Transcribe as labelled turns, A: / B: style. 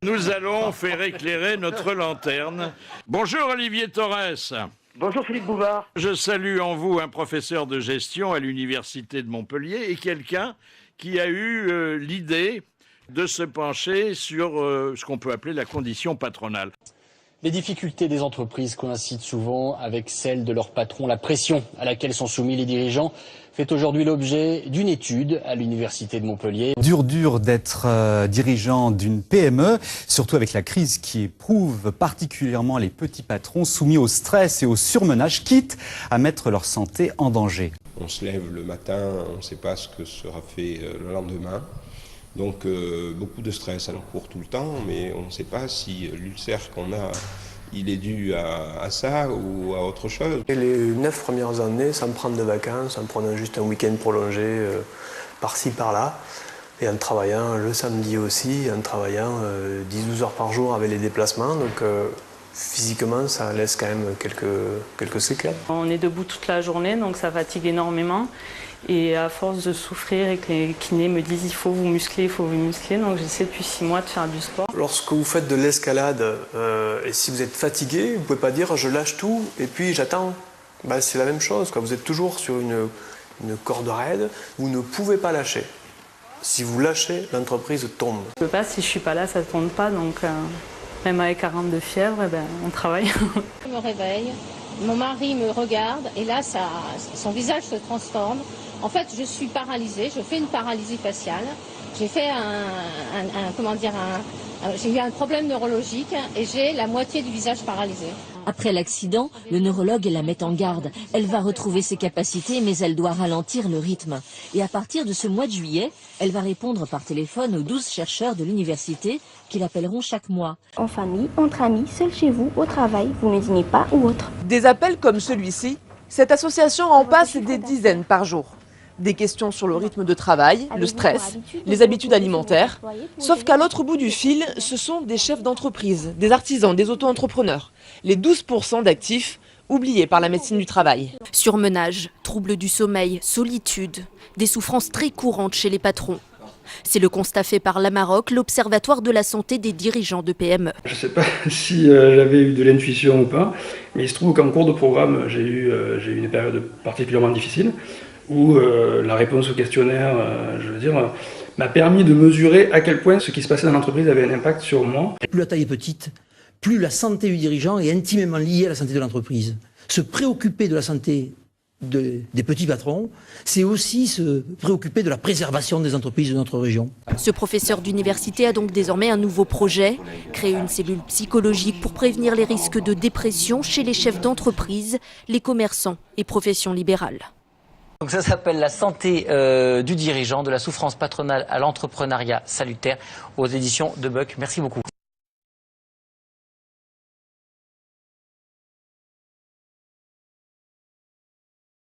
A: Nous allons faire éclairer notre lanterne. Bonjour Olivier Torres.
B: Bonjour Philippe Bouvard.
A: Je salue en vous un professeur de gestion à l'université de Montpellier et quelqu'un qui a eu l'idée de se pencher sur ce qu'on peut appeler la condition patronale.
C: Les difficultés des entreprises coïncident souvent avec celles de leurs patrons. La pression à laquelle sont soumis les dirigeants fait aujourd'hui l'objet d'une étude à l'université de Montpellier.
D: Dur d'être dirigeant d'une PME, surtout avec la crise qui éprouve particulièrement les petits patrons soumis au stress et au surmenage, quitte à mettre leur santé en danger.
E: On se lève le matin, on ne sait pas ce que sera fait le lendemain. Donc beaucoup de stress, alors court tout le temps, mais on ne sait pas si l'ulcère qu'on a, il est dû à ça ou à autre chose.
F: Et les 9 premières années, sans prendre de vacances, en prenant juste un week-end prolongé par-ci, par-là, et en travaillant le samedi aussi, en travaillant 10-12 heures par jour avec les déplacements. Donc physiquement, ça laisse quand même quelques séquelles.
G: On est debout toute la journée, donc ça fatigue énormément. Et à force de souffrir et que les kinés me disent il faut vous muscler, donc j'essaie depuis 6 mois de faire du sport.
F: Lorsque vous faites de l'escalade et si vous êtes fatigué, vous ne pouvez pas dire je lâche tout et puis j'attends. Ben, c'est la même chose, quoi. Vous êtes toujours sur une corde raide, vous ne pouvez pas lâcher. Si vous lâchez, l'entreprise tombe.
G: Je ne peux pas, si je ne suis pas là, ça ne tombe pas, donc même avec 40 de fièvre, on travaille.
H: Je me réveille, mon mari me regarde et là son visage se transforme. En fait, je suis paralysée, je fais une paralysie faciale. J'ai fait j'ai eu un problème neurologique et j'ai la moitié du visage paralysé.
I: Après l'accident, le neurologue la met en garde. Elle va retrouver ses capacités, mais elle doit ralentir le rythme. Et à partir de ce mois de juillet, elle va répondre par téléphone aux 12 chercheurs de l'université qui l'appelleront chaque mois.
J: En famille, entre amis, seul chez vous, au travail, vous ne dînez pas ou autre.
K: Des appels comme celui-ci, cette association en passe des dizaines par jour. Des questions sur le rythme de travail, le stress, les habitudes alimentaires. Sauf qu'à l'autre bout du fil, ce sont des chefs d'entreprise, des artisans, des auto-entrepreneurs. Les 12% d'actifs oubliés par la médecine du travail.
L: Surmenage, troubles du sommeil, solitude, des souffrances très courantes chez les patrons. C'est le constat fait par l'Amaroc, l'Observatoire de la santé des dirigeants de PME.
M: Je ne sais pas si j'avais eu de l'intuition ou pas, mais il se trouve qu'en cours de programme, j'ai eu une période particulièrement difficile où la réponse au questionnaire, m'a permis de mesurer à quel point ce qui se passait dans l'entreprise avait un impact sur moi.
N: Plus la taille est petite, plus la santé du dirigeant est intimement liée à la santé de l'entreprise. Se préoccuper de la santé des petits patrons, c'est aussi se préoccuper de la préservation des entreprises de notre région.
L: Ce professeur d'université a donc désormais un nouveau projet, créer une cellule psychologique pour prévenir les risques de dépression chez les chefs d'entreprise, les commerçants et professions libérales.
O: Donc ça s'appelle la santé du dirigeant, de la souffrance patronale à l'entrepreneuriat salutaire aux éditions de Buck. Merci beaucoup.